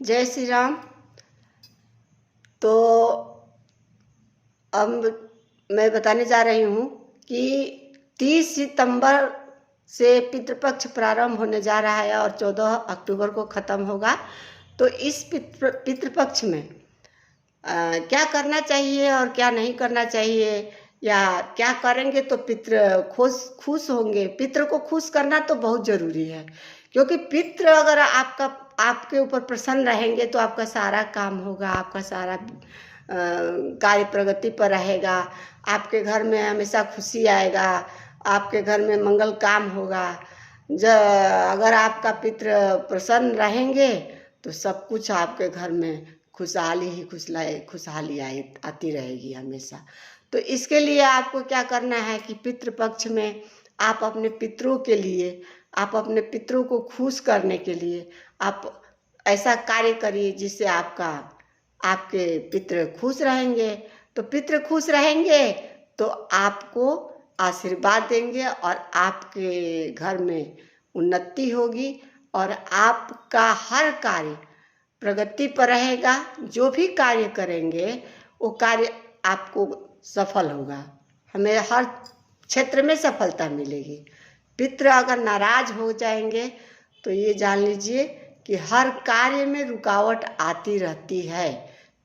जय श्री राम। तो अब मैं बताने जा रही हूँ कि 30 सितंबर से पितृपक्ष प्रारंभ होने जा रहा है और 14 अक्टूबर को ख़त्म होगा। तो इस पितृपक्ष में क्या करना चाहिए और क्या नहीं करना चाहिए, या क्या करेंगे तो पितृ खुश होंगे। पितृ को खुश करना तो बहुत ज़रूरी है, क्योंकि पितृ अगर आपके ऊपर प्रसन्न रहेंगे तो आपका सारा काम होगा, आपका सारा कार्य प्रगति पर रहेगा, आपके घर में हमेशा खुशी आएगा, आपके घर में मंगल काम होगा। अगर आपका पितृ प्रसन्न रहेंगे तो सब कुछ आपके घर में खुशहाली आती रहेगी हमेशा। तो इसके लिए आपको क्या करना है कि पितृपक्ष में आप अपने पितरों के लिए, आप अपने पितरों को खुश करने के लिए आप ऐसा कार्य करिए जिससे आपके पितृ खुश रहेंगे। तो पितृ खुश रहेंगे तो आपको आशीर्वाद देंगे और आपके घर में उन्नति होगी और आपका हर कार्य प्रगति पर रहेगा। जो भी कार्य करेंगे वो कार्य आपको सफल होगा, हमें हर क्षेत्र में सफलता मिलेगी। पितृ अगर नाराज हो जाएंगे तो ये जान लीजिए कि हर कार्य में रुकावट आती रहती है।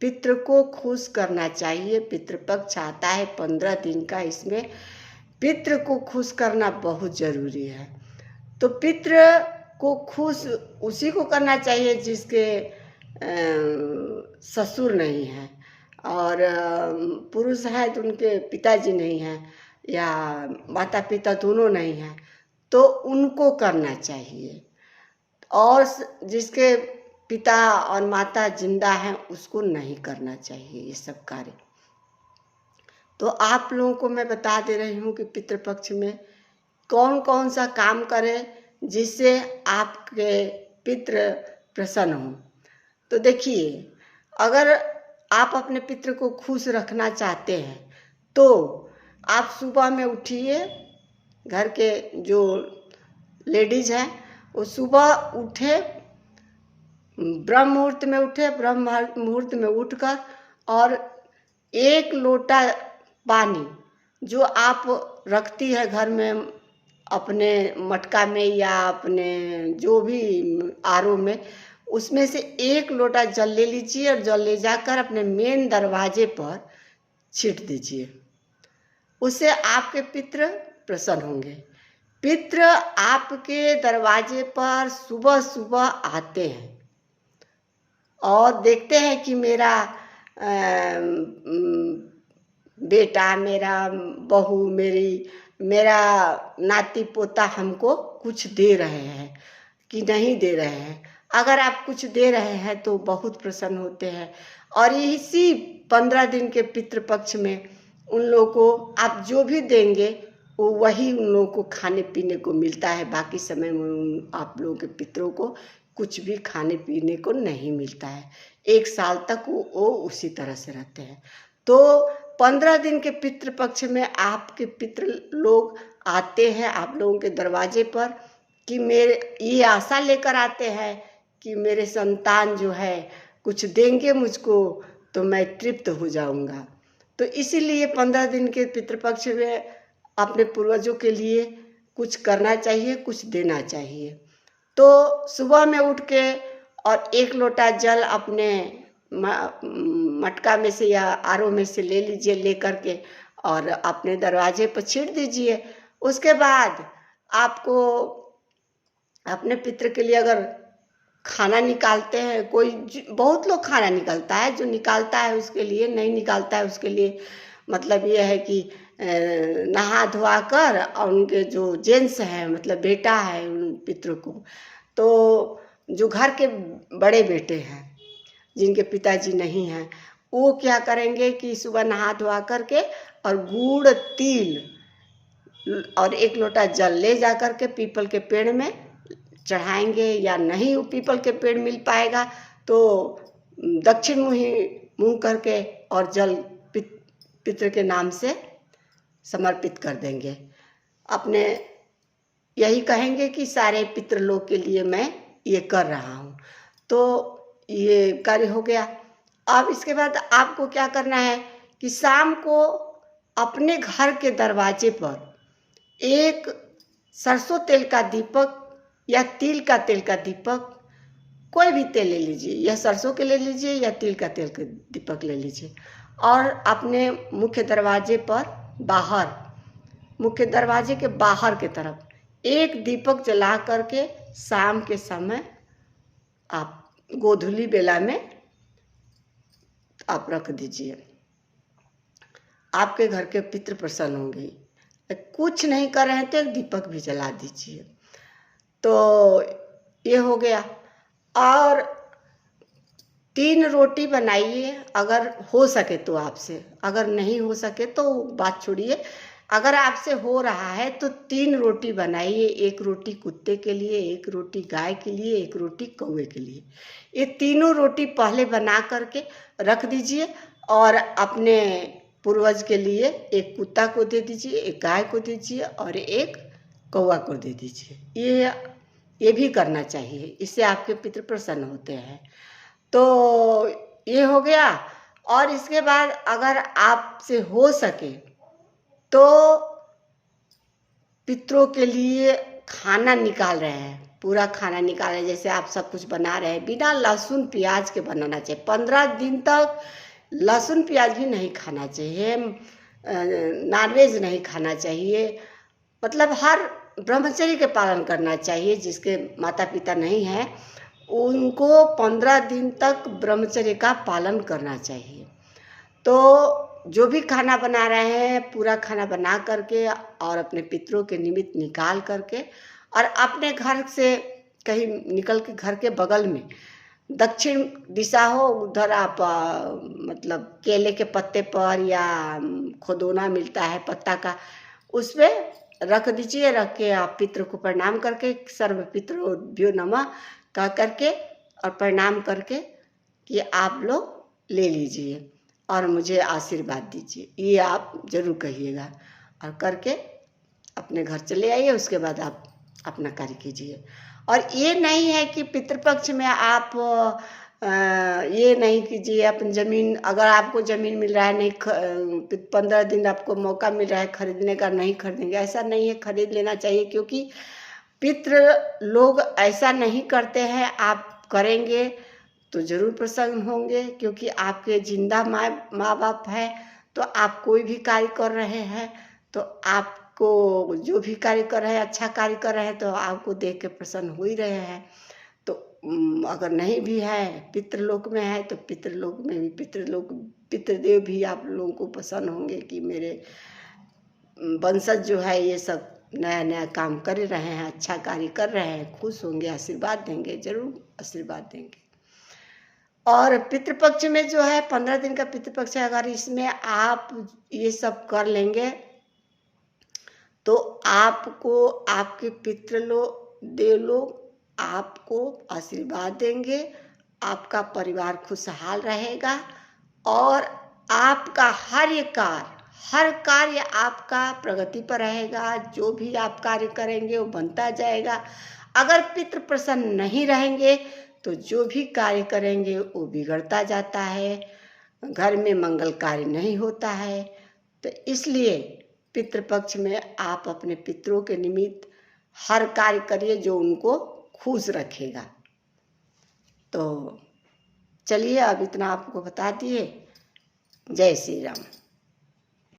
पितृ को खुश करना चाहिए। पितृपक्ष आता है 15 दिन का, इसमें पितृ को खुश करना बहुत ज़रूरी है। तो पितृ को खुश उसी को करना चाहिए जिसके ससुर नहीं है और पुरुष है तो उनके पिताजी नहीं हैं या माता पिता दोनों नहीं हैं, तो उनको करना चाहिए। और जिसके पिता और माता जिंदा हैं उसको नहीं करना चाहिए ये सब कार्य। तो आप लोगों को मैं बता दे रही हूँ कि पितृपक्ष में कौन कौन सा काम करें जिससे आपके पितृ प्रसन्न हों। तो देखिए, अगर आप अपने पितृ को खुश रखना चाहते हैं तो आप सुबह में उठिए। घर के जो लेडीज हैं वो सुबह उठे, ब्रह्म मुहूर्त में उठे, ब्रह्म मुहूर्त में उठकर और 1 लोटा पानी जो आप रखती है घर में अपने मटका में या अपने जो भी आरो में, उसमें से 1 लोटा जल ले लीजिए और जल ले जाकर अपने मेन दरवाजे पर छींट दीजिए। उससे आपके पितृ प्रसन्न होंगे। पितृ आपके दरवाजे पर सुबह सुबह आते हैं और देखते हैं कि मेरा बेटा, मेरा बहू, मेरा नाती पोता हमको कुछ दे रहे हैं कि नहीं दे रहे हैं। अगर आप कुछ दे रहे हैं तो बहुत प्रसन्न होते हैं। और इसी 15 दिन के पितृपक्ष में उन लोगों को आप जो भी देंगे वो वही उन लोगों को खाने पीने को मिलता है। बाकी समय में आप लोगों के पितरों को कुछ भी खाने पीने को नहीं मिलता है। 1 साल तक वो उसी तरह से रहते हैं। तो 15 दिन के पितृपक्ष में आपके पितृ लोग आते हैं आप लोगों के दरवाजे पर कि मेरे ये आशा लेकर आते हैं कि मेरे संतान जो है कुछ देंगे मुझको तो मैं तृप्त हो जाऊंगा। तो इसीलिए 15 दिन के पितृपक्ष में अपने पूर्वजों के लिए कुछ करना चाहिए, कुछ देना चाहिए। तो सुबह में उठ के और 1 लोटा जल अपने मटका में से या आरो में से ले लीजिए, ले करके और अपने दरवाजे पर छींट दीजिए। उसके बाद आपको अपने पितृ के लिए अगर खाना निकालते हैं, बहुत लोग खाना निकालता है, जो निकालता है उसके लिए, नहीं निकालता है उसके लिए मतलब ये है कि नहा धोआ कर और उनके जो जेंट्स हैं मतलब बेटा है उन पितृ को, तो जो घर के बड़े बेटे हैं जिनके पिताजी नहीं हैं, वो क्या करेंगे कि सुबह नहा धोआ करके और गुड़ तिल और 1 लोटा जल ले जा कर के पीपल के पेड़ में चढ़ाएंगे। या नहीं वो पीपल के पेड़ मिल पाएगा तो दक्षिण मुँह करके और जल पितृ के नाम से समर्पित कर देंगे। अपने यही कहेंगे कि सारे पितृ लोग के लिए मैं ये कर रहा हूँ। तो ये कार्य हो गया। अब इसके बाद आपको क्या करना है कि शाम को अपने घर के दरवाजे पर एक सरसों तेल का दीपक या तिल का तेल का दीपक, कोई भी तेल ले लीजिए, या सरसों के ले लीजिए या तिल का तेल का दीपक ले लीजिए, और अपने मुख्य दरवाजे पर बाहर, मुख्य दरवाजे के बाहर की तरफ एक दीपक जला करके शाम के समय आप गोधूली बेला में आप रख दीजिए। आपके घर के पितृ प्रसन्न होंगे। कुछ नहीं कर रहे हैं तो एक दीपक भी जला दीजिए। तो ये हो गया। और 3 रोटी बनाइए अगर हो सके तो आपसे, अगर नहीं हो सके तो बात छोड़िए। अगर आपसे हो रहा है तो 3 रोटी बनाइए, 1 रोटी कुत्ते के लिए, 1 रोटी गाय के लिए, 1 रोटी कौवे के लिए। ये तीनों रोटी पहले बना करके रख दीजिए और अपने पूर्वज के लिए 1 कुत्ता को दे दीजिए, 1 गाय को दीजिए और 1 कौवा को दे दीजिए। ये भी करना चाहिए, इससे आपके पितृ प्रसन्न होते हैं। तो ये हो गया। और इसके बाद अगर आपसे हो सके तो पितरों के लिए खाना निकाल रहे हैं, पूरा खाना निकाल रहे हैं, जैसे आप सब कुछ बना रहे हैं, बिना लहसुन प्याज के बनाना चाहिए। 15 दिन तक लहसुन प्याज भी नहीं खाना चाहिए, नॉनवेज नहीं खाना चाहिए। मतलब हर ब्रह्मचर्य के पालन करना चाहिए। जिसके माता पिता नहीं हैं उनको 15 दिन तक ब्रह्मचर्य का पालन करना चाहिए। तो जो भी खाना बना रहे हैं पूरा खाना बना करके और अपने पितरों के निमित्त निकाल करके, और अपने घर से कहीं निकल के घर के बगल में दक्षिण दिशा हो, उधर आप मतलब केले के पत्ते पर या खोदोना मिलता है पत्ता का, उसमें रख दीजिए। रख के आप पितरों को प्रणाम करके सर्व पितरोभ्यो नमः कह करके और प्रणाम करके कि आप लोग ले लीजिए और मुझे आशीर्वाद दीजिए, ये आप जरूर कहिएगा। और करके अपने घर चले आइए। उसके बाद आप अपना कार्य कीजिए। और ये नहीं है कि पितृपक्ष में आप ये नहीं कीजिए अपनी ज़मीन, अगर आपको ज़मीन मिल रहा है नहीं 15 दिन आपको मौका मिल रहा है खरीदने का, नहीं खरीदेंगे, ऐसा नहीं है, खरीद लेना चाहिए। क्योंकि पितृ लोग ऐसा नहीं करते हैं, आप करेंगे तो ज़रूर प्रसन्न होंगे। क्योंकि आपके जिंदा माँ बाप है, तो आप कोई भी कार्य कर रहे हैं तो आपको जो भी कार्य कर रहे हैं, अच्छा कार्य कर रहे हैं, तो आपको देख के प्रसन्न हो ही रहे हैं। तो अगर नहीं भी है, पितृलोक में है, तो पितृलोक में भी पितृदेव भी आप लोगों को प्रसन्न होंगे कि मेरे वंशज जो है ये सब नया नया काम कर रहे हैं, अच्छा कार्य कर रहे हैं, खुश होंगे, आशीर्वाद देंगे, जरूर आशीर्वाद देंगे। और पितृपक्ष में जो है 15 दिन का पितृपक्ष है, अगर इसमें आप ये सब कर लेंगे तो आपको आपके देव लोग आपको आशीर्वाद देंगे, आपका परिवार खुशहाल रहेगा और आपका हर कार्य आपका प्रगति पर रहेगा। जो भी आप कार्य करेंगे वो बनता जाएगा। अगर पितृ प्रसन्न नहीं रहेंगे तो जो भी कार्य करेंगे वो बिगड़ता जाता है, घर में मंगल कार्य नहीं होता है। तो इसलिए पितृपक्ष में आप अपने पितरों के निमित्त हर कार्य करिए जो उनको खुश रखेगा। तो चलिए अब इतना आपको बता दिए। जय श्री राम।